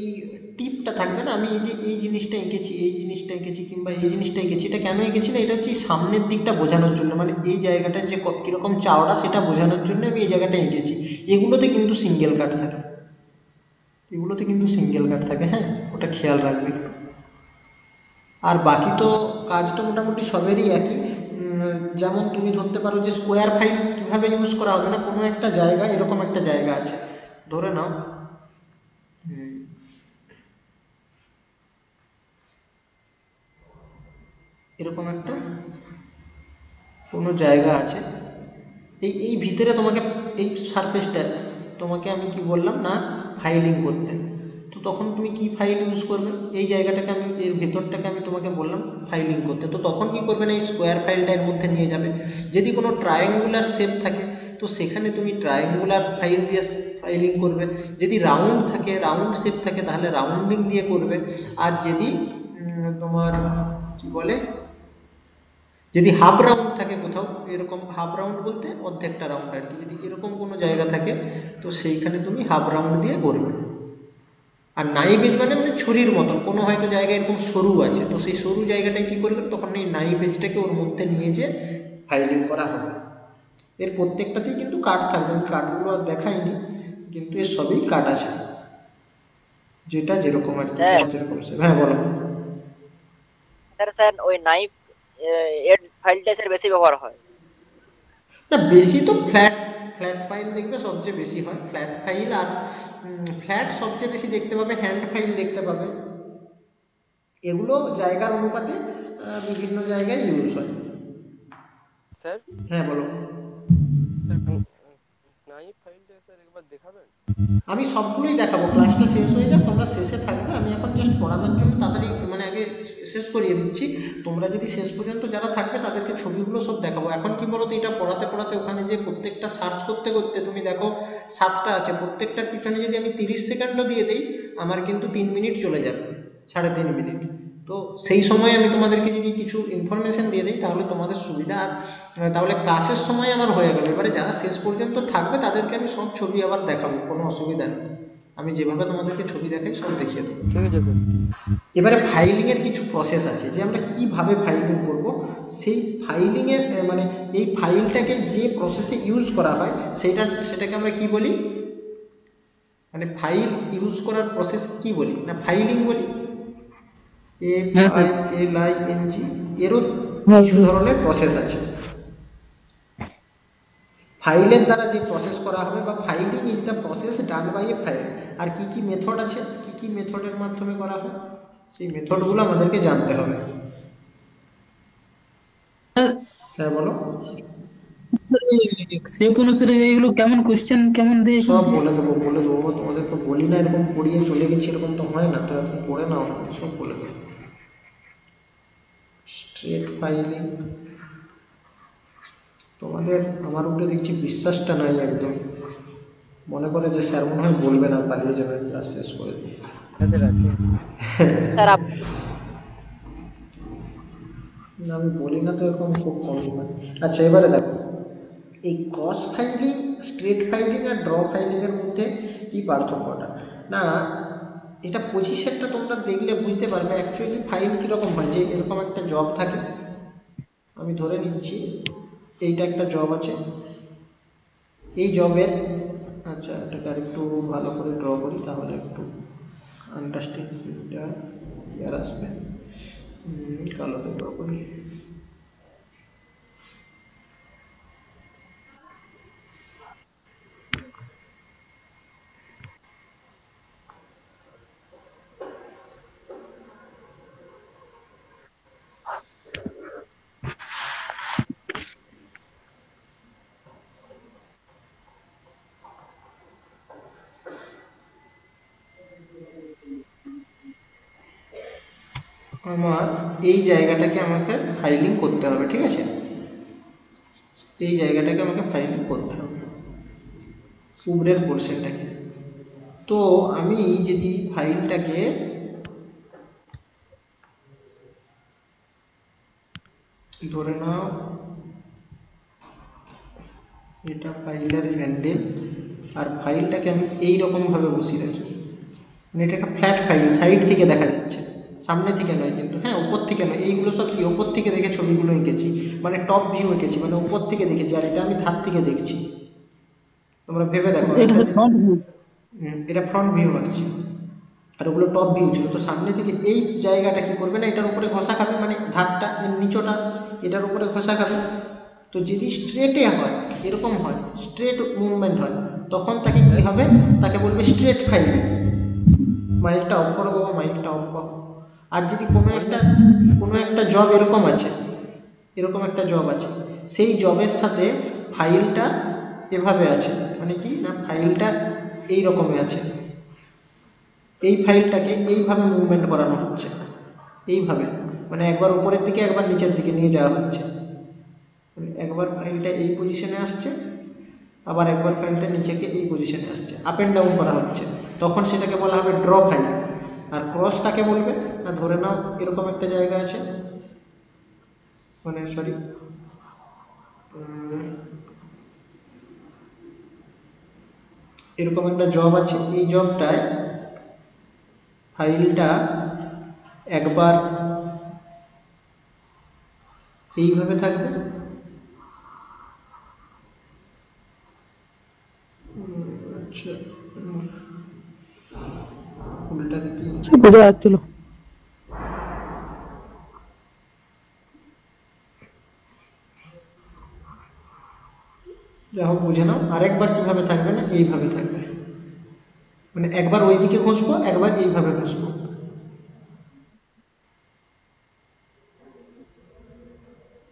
এই টিপটা থাকবে না, আমি এই যে এই জিনিসটা এঁকেছি, এই জিনিসটা এঁকেছি কিংবা এই জিনিসটা এঁকেছি, এটা কেন এঁকেছি না, এটা হচ্ছে এই সামনের দিকটা বোঝানোর জন্য, মানে এই জায়গাটা যে কীরকম চাওড়া সেটা বোঝানোর জন্য আমি এই জায়গাটা এঁকেছি। এগুলোতে কিন্তু সিঙ্গেল কাট থাকে, এগুলোতে কিন্তু সিঙ্গেল কাট থাকে, হ্যাঁ ওটা খেয়াল রাখবে একটু। আর বাকি তো কাজ তো মোটামুটি সবেরই একই। যেমন তুমি ধরতে পারো যে স্কোয়ার ফাইল কীভাবে ইউজ করা হবে, না কোনো একটা জায়গা, এরকম একটা জায়গা আছে, ধরে নাও এরকম একটা কোনো জায়গা আছে, এই এই ভিতরে তোমাকে, এই সারফেসটা তোমাকে আমি কি বললাম না ফাইলিং করতে। তো তখন তুমি কি ফাইল ইউজ করবে, এই জায়গাটাকে আমি, এর ভেতরটাকে আমি তোমাকে বললাম ফাইলিং করতে, তো তখন কি করবে না এই স্কোয়ার ফাইলটা এর মধ্যে নিয়ে যাবে। যদি কোনো ট্রায়াঙ্গুলার শেপ থাকে তো সেখানে তুমি ট্রায়াঙ্গুলার ফাইল দিয়ে ফাইলিং করবে, যদি রাউন্ড থাকে, রাউন্ড শেপ থাকে তাহলে রাউন্ডিং দিয়ে করবে। আর যদি তোমার কি বলে, যদি হাফ রাউন্ড থাকে কোথাও, এরকম হাফ রাউন্ড বলতে অর্ধেকটা রাউন্ড আর কি, যদি এরকম কোনো জায়গা থাকে তো সেইখানে তুমি হাফ রাউন্ড দিয়ে করবে। আর নাইভ এজ মানে মানে ছুরির মতন কোনো হয়তো জায়গায় এরকম সরু আছে, তো সেই সরু জায়গাটায় কী করবে, তখন এই নাইভ এজটাকে ওর মধ্যে নিয়ে যে ফাইলিং করা হবে। এর প্রত্যেকটাতেই কিন্তু কাট থাকবে, আমি কাটগুলো আর দেখাইনি, কিন্তু এর সবই কাট আছে, যেটা যেরকম আর কি, স্যার যার যেরকম সে। হ্যাঁ বলো। স্যার ওই নাইফ এর ফাইলটা স্যার বেশি ব্যবহার হয়। না বেশি তো ফ্ল্যাট, ফ্ল্যাট ফাইল দেখবে সবচেয়ে বেশি হয়, ফ্ল্যাট ফাইল। আর ফ্ল্যাট সবচেয়ে বেশি দেখতে পাবে, হ্যান্ড ফাইল দেখতে পাবে, এগুলো জায়গার অনুপাতে বিভিন্ন জায়গায় ইউজ হয়। স্যার হ্যাঁ বলো। স্যার নাইফ ফাইলটা স্যার একবার দেখাবেন? আমি সবগুলোই দেখাবো, ক্লাসটা শেষ হয়ে যাক, তোমরা শেষে থাকবে, আমি এখন জাস্ট পড়ানোর জন্য তাড়াতাড়ি মানে আগে শেষ করিয়ে দিচ্ছি। তোমরা যদি শেষ পর্যন্ত যারা থাকবে তাদেরকে ছবিগুলো সব দেখাবো। এখন কি বলো তো, এটা পড়াতে পড়াতে ওখানে যে প্রত্যেকটা সার্চ করতে করতে তুমি দেখো 7টা আছে, প্রত্যেকটার পিছনে যদি আমি 30 সেকেন্ডও দিয়ে দিই আমার কিন্তু 3 মিনিট চলে যাবে, 3.5 মিনিট। তো সেই সময় আমি তোমাদেরকে যদি কিছু ইনফরমেশান দিয়ে দিই তাহলে তোমাদের সুবিধা। আর তাহলে ক্লাসের সময় আমার হয়ে গেল, এবারে যারা শেষ পর্যন্ত থাকবে তাদেরকে আমি সব ছবি আবার দেখাবো, কোনো অসুবিধা নেই, আমি যেভাবে তোমাদেরকে ছবি দেখাই সব দেখিয়ে দেবো। ঠিক আছে স্যার। এবারে ফাইলিংয়ের কিছু প্রসেস আছে, যে আমরা কিভাবে ফাইলিং করব, সেই ফাইলিংয়ের মানে এই ফাইলটাকে যে প্রসেসে ইউজ করা হয় সেটাকে আমরা কি বলি, মানে ফাইল ইউজ করার প্রসেস কি বলি না ফাইলিং বলি। হ্যাঁ স্যার। FILING এরও হ্যাঁ, কিছু ধরনের প্রসেস আছে। ফাইলের দ্বারা যে প্রসেস করা হবে, বা filing is the process done by a file. আর কি কি মেথড আছে, কি কি মেথডের মাধ্যমে করা হয়, সেই মেথডগুলো আমাদেরকে জানতে হবে। হ্যাঁ বলো। সেপ অনুসারে এইগুলো কেমন কোশ্চেন কেমন দেয় সব বলে দেবো, বলে দেবো, তোমাদেরকে বলি না এরকম পড়িয়ে চলে গেছি, এরকম তো হয় না, তো এরকম পড়ে নাও, সব বলে দেবো। স্ট্রেট ফাইলিং, তোমাদের আমার উপরে দেখছি বিশ্বাসটা নাই একদম, মনে করে যে স্যার মনে হয় বলবে না, পালিয়ে যাবে ক্লাস শেষ করে দিয়ে। হ্যাঁ স্যার আছে। স্যার না আমি বলি না তো, এরকম খুব কমই হয়। আচ্ছা এবারে দেখো, এই ক্রস ফাইলিং, স্ট্রেট ফাইলিং আর ড্র ফাইলিংয়ের মধ্যে কী পার্থক্যটা, না এটা 25-এরটা তোমরা দেখলে বুঝতে পারবে অ্যাকচুয়ালি ফাইল কীরকম হয়। যে এরকম একটা জব থাকে, আমি ধরে নিচ্ছি এইটা একটা জব আছে, এই জবের, আচ্ছা এটাকে আর একটু ভালো করে ড্র করি তাহলে একটু আন্ডারস্ট্যান্ডিংটা ক্লিয়ার আসবে। কালোতে ড্র করি। আমার এই জায়গাটাকে আমাকে ফাইলিং করতে হবে, ঠিক আছে? এই জায়গাটাকে আমাকে ফাইলিং করতে হবে, উপরের পোর্শনটাকে। তো আমি যদি ফাইলটাকে ধরে নাও, এটা ফাইলের হ্যান্ডেল, আর ফাইলটাকে আমি এই রকমভাবে বসিয়ে রাখি। মানে এটা একটা ফ্ল্যাট ফাইল, সাইড থেকে দেখা যাচ্ছে, সামনে থেকে নয় কিন্তু, হ্যাঁ উপর থেকে নয়। এইগুলো সব কি ওপর থেকে দেখে ছবিগুলো এঁকেছি, মানে টপ ভিউ এঁকেছি, মানে উপর থেকে দেখেছি, আর এটা আমি ধার থেকে দেখছি। তোমরা ভেবে দেখো, এটা স্যার ফ্রন্ট ভিউ। এটা ফ্রন্ট ভিউ হচ্ছে, আর ওগুলো টপ ভিউ ছিল। তো সামনে থেকে এই জায়গাটা কি করবে না, এটার উপরে ঘষা খাবে, মানে ধারটা নিচটা এটার উপরে ঘষা খাবে। তো যদি স্ট্রেটে হয়, এরকম হয়, স্ট্রেট মুভমেন্ট হয়, তখন তাকে কি হবে, তাকে বলবে স্ট্রেট ফাইল। মাইকটা অফ করো বাবা, মাইকটা অফ করো। আর যদি কোনো একটা জব এরকম আছে, এরকম একটা জব আছে, সেই জবের সাথে ফাইলটা এভাবে আছে, মানে কি না ফাইলটা এই রকমে আছে, এই ফাইলটাকে এইভাবে মুভমেন্ট করানো হচ্ছে, এইভাবে, মানে একবার উপরের দিকে একবার নিচের দিকে নিয়ে যাওয়া হচ্ছে। মানে একবার ফাইলটা এই পজিশনে আসছে, আবার একবার ফাইলটা নিচেকে এই পজিশনে আসছে, আপ অ্যান্ড ডাউন করা হচ্ছে, তখন সেটাকে বলা হবে ড্র ফাইল। আর ক্রস কাকে বলবে না, ধরে নাও এরকম একটা জায়গা আছে, মানে সরি এরকম একটা জব আছে, এই জবটায় ফাইলটা একবার এইভাবে থাকবে, আচ্ছা উল্টা দিকে বোঝা যাচ্ছিল। যা হোক বুঝে নাও। আরেকবার কীভাবে থাকবে না, এইভাবে থাকবে, মানে একবার ওই দিকে ঘষবো, একবার এইভাবে ঘষবো,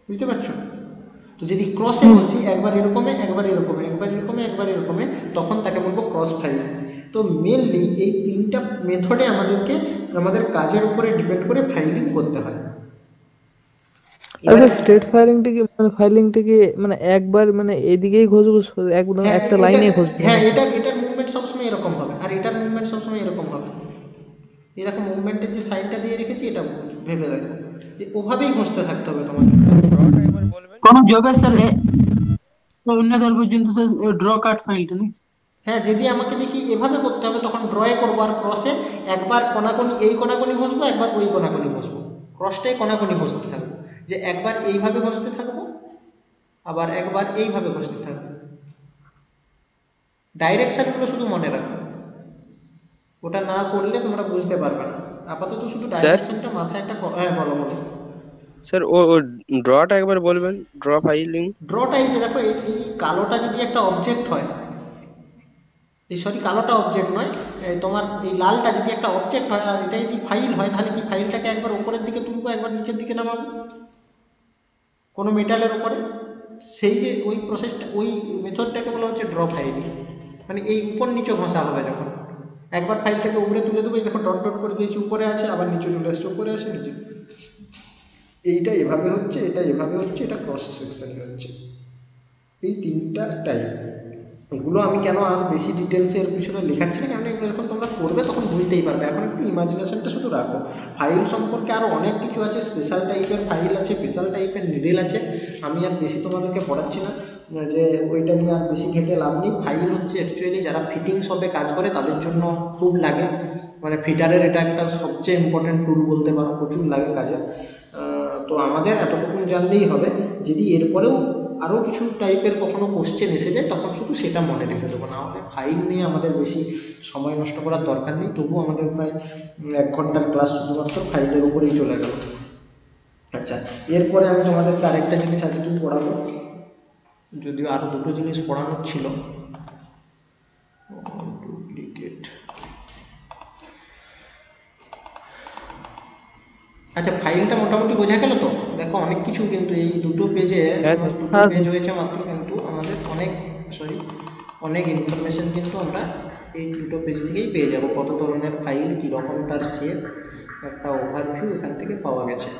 বুঝতে পারছো? তো যদি ক্রসে ঘষি, একবার এরকমে একবার এরকমে, একবার এরকমে একবার এরকমে, তখন তাকে বলবো ক্রস ফাইল। তো মেনলি এই তিনটা মেথডে আমাদেরকে আমাদের কাজের উপরে ডিপেন্ড করে ফাইলিং করতে হয়। আচ্ছা, স্ট্রেট ফাইলিংটা কি মানে একবার মানে এদিকেই ঘষবো, একদম একটা লাইনে ঘষবো? হ্যাঁ, এটার মুভমেন্ট সবসময় এরকম হবে, আর এটার মুভমেন্ট সবসময় এরকম হবে। এরকম মুভমেন্টের যে সাইনটা দিয়ে রেখেছি, এটা ভেবে দেখো যে ওভাবেই ঘষতে থাকতে হবে তোমাকে। কোন জবে স্যার অন্য দল পর্যন্ত স্যার ড্র কাট ফাইলটা নেই? হ্যাঁ, যদি আমাকে দেখি এভাবে করতে হবে, তখন ড্রয়ে করবো, আর ক্রসে একবার কোনাকুনি, এই কোনাকুনি ঘষবো, একবার ওই কোনাকুনি ঘষবো, ক্রসটাই কোনাকুনি ঘষতে থাকবো, যে একবার এইভাবে ঘষতে থাকবো, আবার একবার এইভাবে ঘষতে থাকবো। ডাইরেকশানগুলো শুধু মনে রাখো, ওটা না করলে তোমরা বুঝতে পারবে না। আপাতত শুধু ডাইরেকশনটা মাথায় একটা হ্যাঁ বলো বলো। স্যার ও ড্রটা একবার বলবেন, ড্র ফাইলিং। ড্রটা এই যে দেখো, এই কালোটা যদি একটা অবজেক্ট হয়, এই সরি কালোটা অবজেক্ট নয়, তোমার এই লালটা যদি একটা অবজেক্ট হয়, আর এটা যদি ফাইল হয়, তাহলে কি ফাইলটাকে একবার উপরের দিকে তুলবো, একবার নিচের দিকে নামাবো কোনো মেটালের উপরে। সেই যে ওই প্রসেসটা, ওই মেথডটাকে বলা হচ্ছে ড্র ফাইলিং। মানে এই উপর নিচে ঘষা হবে, যখন একবার ফাইলটাকে উপরে তুলে দেবো, এই দেখো ডট ডট করে দিয়েছি, উপরে আছে, আবার নিচে চলে আসছে, উপরে আসে নিচে, এইটা এভাবে হচ্ছে, এটা এভাবে হচ্ছে, এটা ক্রস সেকশনে হচ্ছে। এই তিনটা টাইপ। এগুলো আমি কেন আর বেশি ডিটেলসে এর পিছনে লেখাচ্ছি না, কারণ এগুলো যখন তোমরা করবে তখন বুঝতেই পারবে। এখন একটু ইমাজিনেশনটা শুধু রাখো। ফাইল সম্পর্কে আরও অনেক কিছু আছে, স্পেশাল টাইপের ফাইল আছে, স্পেশাল টাইপের নিডেল আছে, আমি আর বেশি তোমাদেরকে পড়াচ্ছি না, যে ওইটা নিয়ে আর বেশি ঘেটে লাভ নেই। ফাইল হচ্ছে অ্যাকচুয়ালি যারা ফিটিং শপে কাজ করে তাদের জন্য খুব লাগে, মানে ফিটারের এটা একটা সবচেয়ে ইম্পর্টেন্ট টুল বলতে পারো, প্রচুর লাগে কাজে। তো আমাদের এতটুকু জানলেই হবে। যদি এরপরেও আরও কিছু টাইপের কখনো কোশ্চেন এসে যায়, তখন শুধু সেটা মনে রেখে দেবো, না হলে ফাইল নিয়ে আমাদের বেশি সময় নষ্ট করার দরকার নেই। তবুও আমাদের প্রায় 1 ঘন্টার ক্লাস শুধুমাত্র ফাইলের উপরেই চলে গেল। আচ্ছা, এরপরে আমি তোমাদেরকে আরেকটা জিনিস আজকেই পড়াবো, যদিও আরও দুটো জিনিস পড়ানোর ছিল। ডুপ্লিকেট। আচ্ছা, ফাইলটা মোটামুটি বোঝা গেল তো? দেখো অনেক কিছু কিন্তু এই দুটো পেজে, দুটো পেজ হয়েছে মাত্র, কিন্তু আমাদের অনেক ইনফরমেশন কিন্তু আমরা এই দুটো পেজ থেকেই পেয়ে যাব। কত ধরনের ফাইল, কীরকম তার শেপ, একটা ওভারভিউ এখান থেকে পাওয়া গেছে।